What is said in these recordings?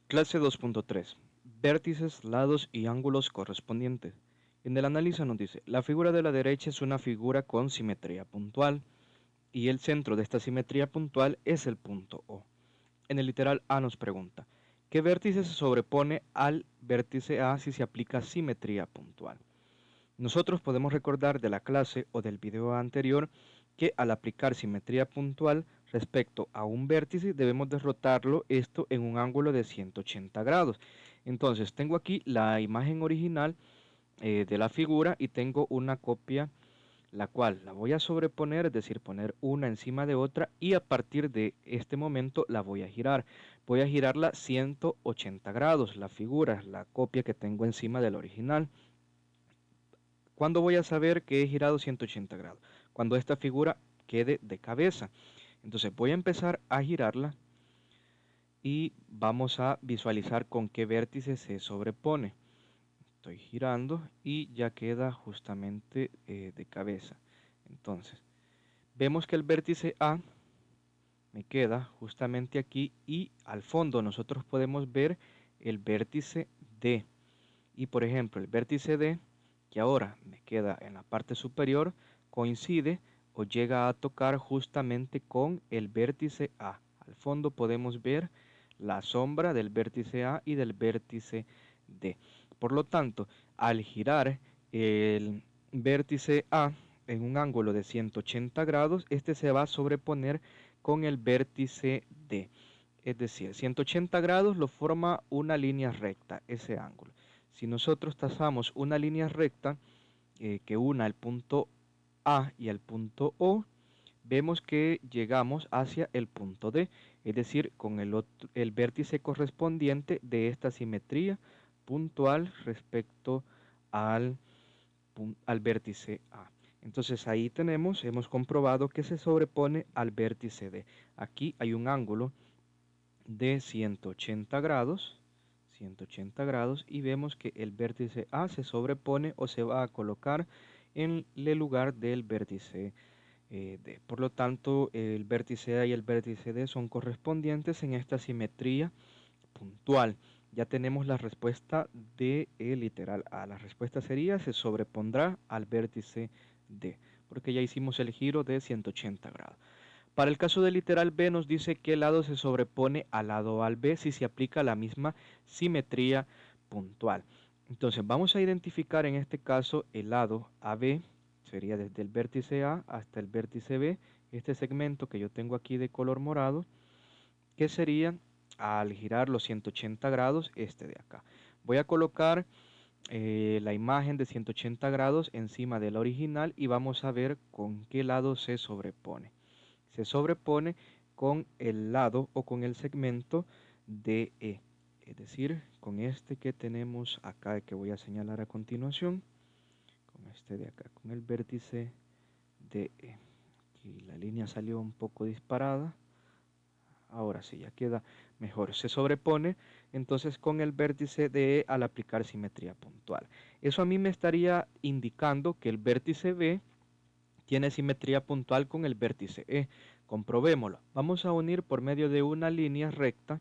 Clase 2.3. Vértices, lados y ángulos correspondientes. En el análisis nos dice, la figura de la derecha es una figura con simetría puntual y el centro de esta simetría puntual es el punto O. En el literal A nos pregunta, ¿qué vértice se sobrepone al vértice A si se aplica simetría puntual? Nosotros podemos recordar de la clase o del video anterior que al aplicar simetría puntual respecto a un vértice debemos derrotarlo esto en un ángulo de 180 grados. Entonces tengo aquí la imagen original de la figura y tengo una copia la cual la voy a sobreponer, es decir, poner una encima de otra y a partir de este momento la voy a girar. Voy a girarla 180 grados, la figura, la copia que tengo encima del original. ¿Cuándo voy a saber que he girado 180 grados? Cuando esta figura quede de cabeza. Entonces voy a empezar a girarla y vamos a visualizar con qué vértice se sobrepone. Estoy girando y ya queda justamente de cabeza. Entonces, vemos que el vértice A me queda justamente aquí y al fondo nosotros podemos ver el vértice D. Y por ejemplo, el vértice D, que ahora me queda en la parte superior, coincide o llega a tocar justamente con el vértice A. Al fondo podemos ver la sombra del vértice A y del vértice D. Por lo tanto, al girar el vértice A en un ángulo de 180 grados, este se va a sobreponer con el vértice D. Es decir, 180 grados lo forma una línea recta, ese ángulo. Si nosotros trazamos una línea recta que una el punto A y el punto O, vemos que llegamos hacia el punto D, es decir, con el vértice correspondiente de esta simetría puntual respecto al, al vértice A. Entonces ahí hemos comprobado que se sobrepone al vértice D. Aquí hay un ángulo de 180 grados y vemos que el vértice A se sobrepone o se va a colocar en el lugar del vértice D. Por lo tanto, el vértice A y el vértice D son correspondientes en esta simetría puntual. Ya tenemos la respuesta de literal A. La respuesta sería se sobrepondrá al vértice D, porque ya hicimos el giro de 180 grados. Para el caso del literal B nos dice que el lado se sobrepone al lado al B si se aplica la misma simetría puntual. Entonces vamos a identificar en este caso el lado AB, sería desde el vértice A hasta el vértice B, este segmento que yo tengo aquí de color morado, que sería al girar los 180 grados este de acá. Voy a colocar la imagen de 180 grados encima de la original y vamos a ver con qué lado se sobrepone. Se sobrepone con el lado o con el segmento DE, es decir, con este que tenemos acá que voy a señalar a continuación, con este de acá, con el vértice DE. Aquí la línea salió un poco disparada. Ahora sí, ya queda mejor. Se sobrepone entonces con el vértice de E al aplicar simetría puntual. Eso a mí me estaría indicando que el vértice B tiene simetría puntual con el vértice E. Comprobémoslo. Vamos a unir por medio de una línea recta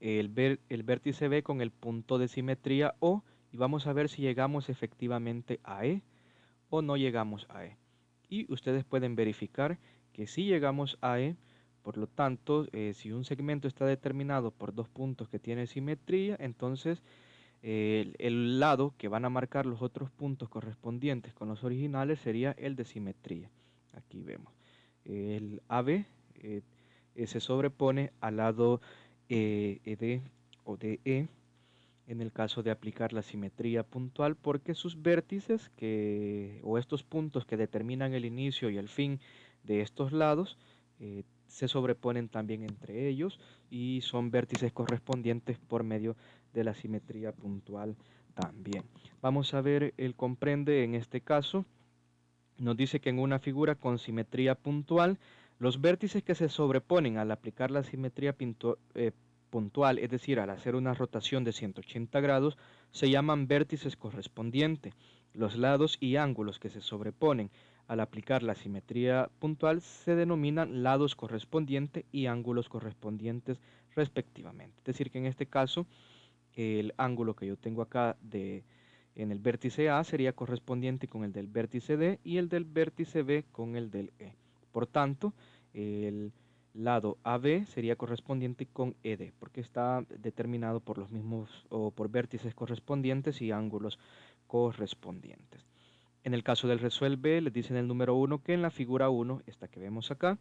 el vértice B con el punto de simetría O y vamos a ver si llegamos efectivamente a E o no llegamos a E. Y ustedes pueden verificar que si llegamos a E. Por lo tanto, si un segmento está determinado por dos puntos que tienen simetría, entonces el lado que van a marcar los otros puntos correspondientes con los originales sería el de simetría. Aquí vemos. El AB se sobrepone al lado ED o DE en el caso de aplicar la simetría puntual porque sus vértices o estos puntos que determinan el inicio y el fin de estos lados se sobreponen también entre ellos y son vértices correspondientes por medio de la simetría puntual también. Vamos a ver el comprende en este caso. Nos dice que en una figura con simetría puntual, los vértices que se sobreponen al aplicar la simetría puntual, es decir, al hacer una rotación de 180 grados, se llaman vértices correspondientes. Los lados y ángulos que se sobreponen Al aplicar la simetría puntual se denominan lados correspondientes y ángulos correspondientes respectivamente. Es decir, que en este caso el ángulo que yo tengo acá en el vértice A sería correspondiente con el del vértice D y el del vértice B con el del E. Por tanto, el lado AB sería correspondiente con ED, porque está determinado por los mismos o por vértices correspondientes y ángulos correspondientes. En el caso del resuelve, les dicen el número 1 que en la figura 1, esta que vemos acá,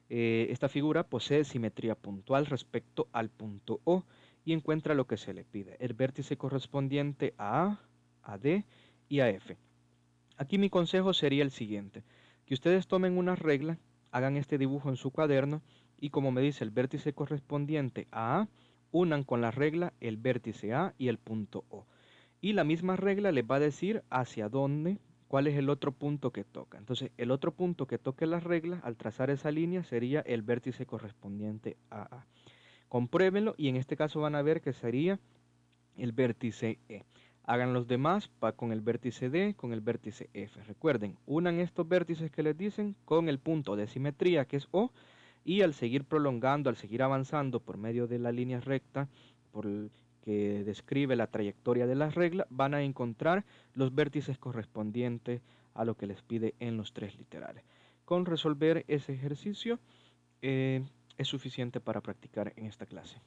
esta figura posee simetría puntual respecto al punto O y encuentra lo que se le pide, el vértice correspondiente a D y a F. Aquí mi consejo sería el siguiente, que ustedes tomen una regla, hagan este dibujo en su cuaderno y como me dice el vértice correspondiente a A, unan con la regla el vértice A y el punto O. Y la misma regla les va a decir hacia dónde, cuál es el otro punto que toca. Entonces, el otro punto que toque la regla, al trazar esa línea, sería el vértice correspondiente a A. Compruébenlo y en este caso van a ver que sería el vértice E. Hagan los demás con el vértice D, con el vértice F. Recuerden, unan estos vértices que les dicen con el punto de simetría que es O y al seguir prolongando, al seguir avanzando por medio de la línea recta que describe la trayectoria de las reglas, van a encontrar los vértices correspondientes a lo que les pide en los tres literales. Con resolver ese ejercicio es suficiente para practicar en esta clase.